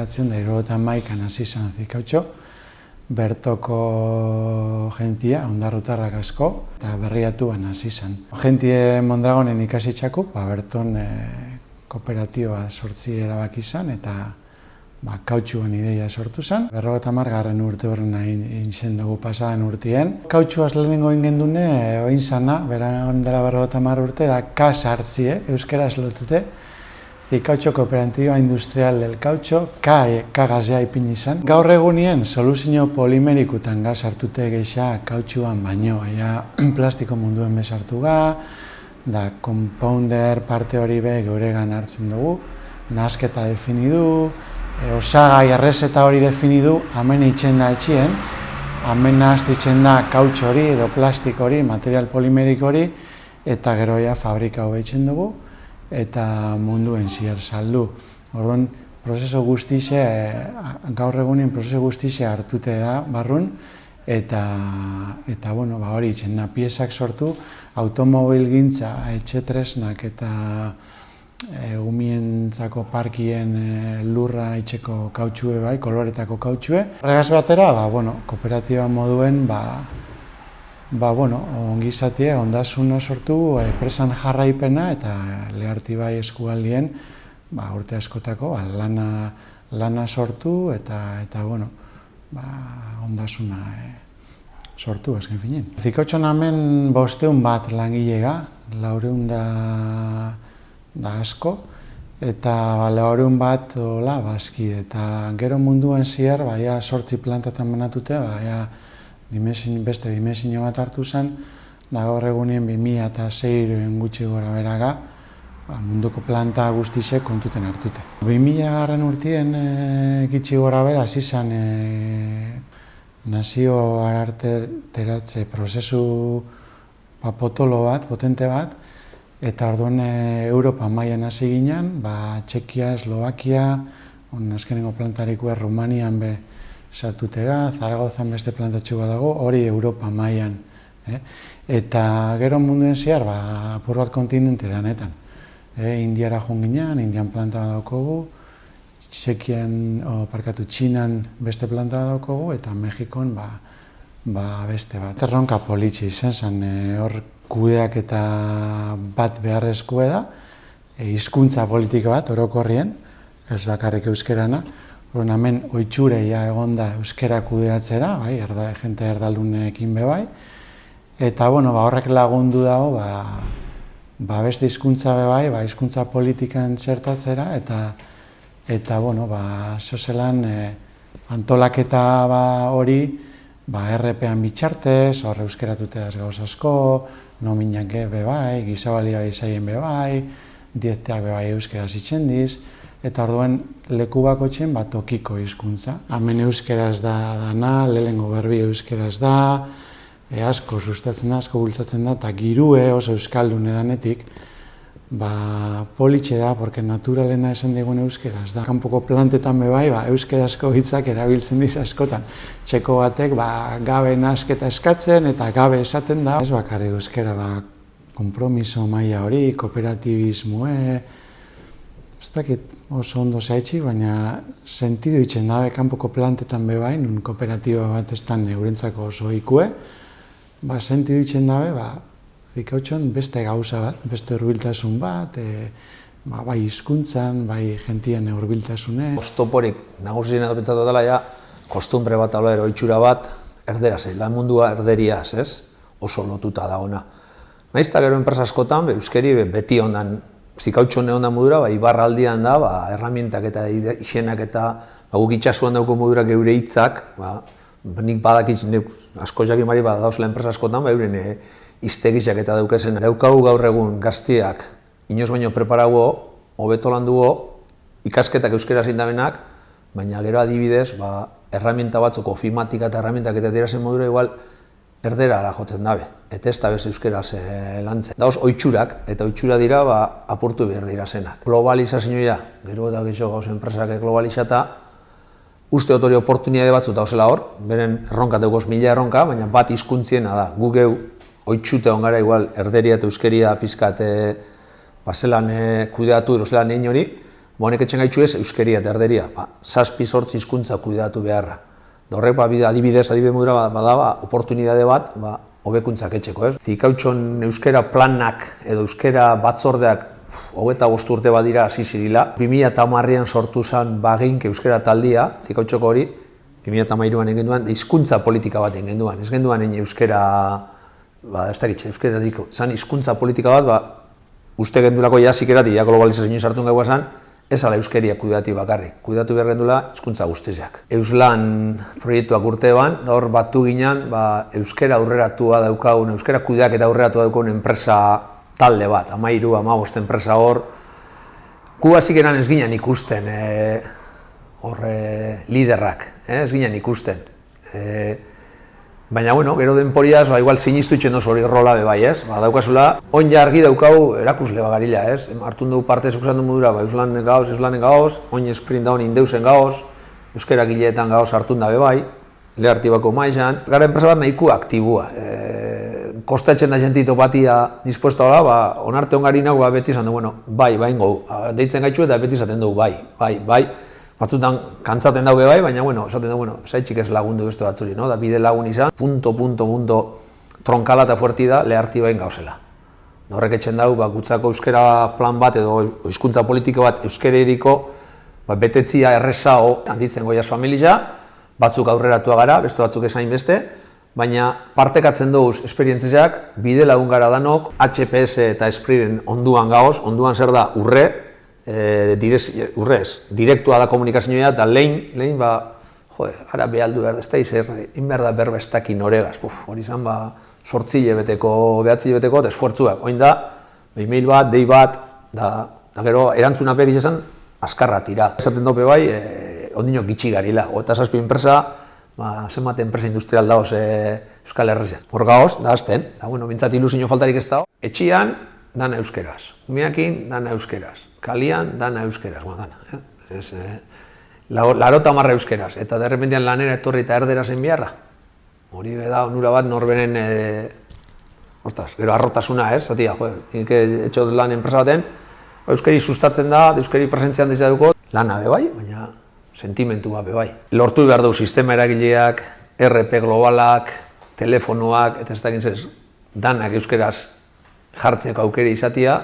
1971 hasi zen Zikautxo, bertoko jentia, ondarrutarrak asko, eta berriatuan hasi zen. Jentie Mondragonen ikasitxako, berton kooperatioa sortzi erabaki izan, eta kautxuan ideia sortu zen. 50. urte horren egin dugu pasadan urtien. Kautxuaz lehenengo egin dune, oin zana, beran dela 50 urte, da kas hartzie, euskaraz lotute, Zikautxo Kooperatiba Industrial del Kautxo, kagazea ipin izan. Gaur egunien soluzio polimerikutan gaz hartute geisha kautxuan baino, plastiko munduen bezartu ga, da compounder parte hori be geuregan hartzen dugu, nahasketa definidu, osagai errezeta hori definidu, hemen itxen da etxien, hemen nahaztu itxen da kautxo hori edo plastiko hori, material polimerik hori, eta gero fabrika hau itxen dugu, eta munduen zier saldu. Orduan, prozeso guztize, gaur egunin prozeso guztize hartute da barrun, eta hori itxen da, piezak sortu, automobilgintza, etxetresnak eta umientzako parkien lurra itxeko kautxue bai, koloretako kautxue. Horregaz batera, kooperatiba moduen, ongizatea, ondasuna sortu, presan jarraipena eta leharti bai eskualdien urte askotako lana sortu eta ondasuna sortu azken finen. Zikautxon hemen 500 bat langilega, 400 da asko, eta 400 bat bazkide. Eta gero munduan zier, 8 plantatan banatute, beste dimensio bat hartu zen, da gaur egunien 2006 gutxi gora beraga, munduko planta guztizek kontuten hartute. 2000 urtien gitxi gora bera, hasi zen nazio ararteratze prozesu potolo bat, potente bat, eta orduan Europa mailan hasi ginen, Txekia, Eslovakia, azkenengo plantarikoa Rumanian be sartutega, Zaragozan beste plantatxu bat dago, hori Europa mailan. Eta gero munduen zehar, apur bat kontinente danetan. Indiara joan ginen, Indian planta bat daukogu, Txinan beste planta bat daukogu, eta Mexikon beste bat. Erronka politxe izan zen, hor kudeak eta bat beharrezkoa da, hizkuntza politika bat, orokorrien, ez bakarrik euskerana. Hemen oitxureia egonda euskera kudeatzera, jente erdaldunekin bebai, eta horrek lagundu dago beste hizkuntza bebai, hizkuntza politikan txertatzera, eta zozelan antolaketa hori RP-an bitxartez, hor euskeratute daz gauz asko, nominak bebai, gizabalia izaien bebai, diezteak bebai euskeraz itxendiz, eta orduan leku bakotxen tokiko hizkuntza. Hemen euskeraz da dana, lehengo berbi euskeraz da, asko sustatzen da, asko bultzatzen da, eta girue oso euskaldun edanetik, politxe da, porque naturalena esan digun euskeraz da. Kanpoko plantetan bebai, euskerazko hitzak erabiltzen diz askotan. Txeko batek, gabe nahasketa eskatzen, eta gabe esaten da. Ez bakar euskera, kompromiso maila hori, kooperatibismoe, ez dakit oso ondo zaitxi, baina sentidu itxen dabe kanpoko plantetan bebai, nun kooperatiba bat estan eurentzako oso ikue, sentidu itxen dabe, Zikautxon beste gauza bat, beste hurbiltasun bat, bai hizkuntzan, bai gentien hurbiltasune. Oztoporik nagusien edo pentsatu dela, kostumbre bat, oitxura bat, erderaz, lan mundua erderiaz, ez? Oso lotuta da ona. Naizta gero enpresa askotan, euskeri beti ondan, Zikautxone ondan modura, ibarraldian da, erramientak eta izenak eta guk itxasuan dauko modura geure hitzak, nik badakitz, asko jakin mari dauzela enpresa askotan, euren iztegizak eta daukezen. Daukagu gaur egun gaztiak, inoz baino preparago, hobeto lan dugu, ikasketak euskera zindabenak, baina gero adibidez, erramienta batzuk, ofimatika eta erramientak eta dirazen modura, igual, erderara jotzen dabe, eta ez da bez euskeraz lantzen. Dauz, oitxurak, eta oitxura dira, apurtu behar dira zenak. Globalizazioa, gero eta geixo gauz enpresak globalizata, uste otori oportunitate batzu dauzela hor, beren erronka daukoz 1000 erronka, baina bat hizkuntziena da. Gu geu, oitxute ongara igual, erderia eta euskeria pizkat zelan kudeatu, zelan egin hori, honek etxen gaitxu ez, euskeria eta erderia, 7-8 hizkuntza kudeatu beharra. Da horrek, adibide modura bada, oportunidade bat, hobekuntzak etxeko, ez? Zikautxon euskera planak edo euskera batzordeak 25 urte badira hasi zirela. 2010an sortu zen Bagink euskera taldia, Zikautxoko hori, 2013an egin duan, hizkuntza politika bat egin duan. Ez genduan euskera, ez dakitxe, euskera diko, zan hizkuntza politika bat, uste gendulako jasikerat, ja globalizazioa sartu gau esan, ez ala euskeria kudeatu bakarrik. Kudeatu behar gendula hizkuntza guztiak. Euslan proiektuak urtean, da hor batu ginen, euskera aurreratua daukagun, euskera kudeak eta aurreratua daukagun enpresa talde bat, 13-15 enpresa hor. Gu hasik eran ez ginen ikusten, liderrak, ez ginen ikusten. Baina, gero denporiaz, igual sinistu itxen oso hori rola bebai, ez? Daukazula, on jargi daukau erakusle bagarila, ez? Hartun dugu parte zekusan du modura, euslanen gaoz, on esprint daun indeusen gaoz, euskera gileetan gaoz hartun da bebai, lehartibako maizan. Gara enpresa bat nahiko aktibua. Kostatzen da jentito batia dispuesto hola, onarte ongari nago beti esan du, bai ingo, deitzen gaitxu eta beti esaten dugu, bai. Batzutan kantzaten daude bai, baina, esaten dugu, zaitxik ez lagundu beste batzuri, da bide lagun izan, punto, tronkala eta fuerti da, leharti bain gauzela. Horrek etxen dugu, gutzako euskera plan bat edo hizkuntza politiko bat euskereriko betetzia errezao handitzen goiaz familia, batzuk aurreratua gara, beste batzuk esain beste, baina partekatzen dugu esperientziak, bide lagun gara danok, HPS eta Espriren onduan gaoz, onduan zer da direktua da komunikazioa eta lehen, ara behaldu behar, ez da izer, inber da berba ez dakin horregaz, hori izan, 8 hilabeteko, 9 hilabeteko, eta esfuertzuak, oin da, e-mail bat, dei bat, da gero erantzuna pek izan, askarra tira. Esaten dope bai, ondino gitxi garila, eta 7 enpresa, zenbat enpresa industrial daoz Euskal Herrian. Hor gaoz, da azten, bintzat ilusio faltarik ez dago, etxian, dana euskeraz, umeakin, dana euskeraz, kalian, dana euskeraz, dana. Larota marra euskeraz, eta derrepentean lanera etorri eta erdera zen biharra. Hori beda, onura bat norberen, gero arrotasuna ez, zatia, nik etxo lan enpresa baten, euskeri sustatzen da, euskeri presentzian dizia duko, lana bebai, baina sentimentua bebai. Lortu behar dugu sistema eragileak, RP globalak, telefonoak, eta ez dakin zez, danak euskeraz jartzeko aukera izatia.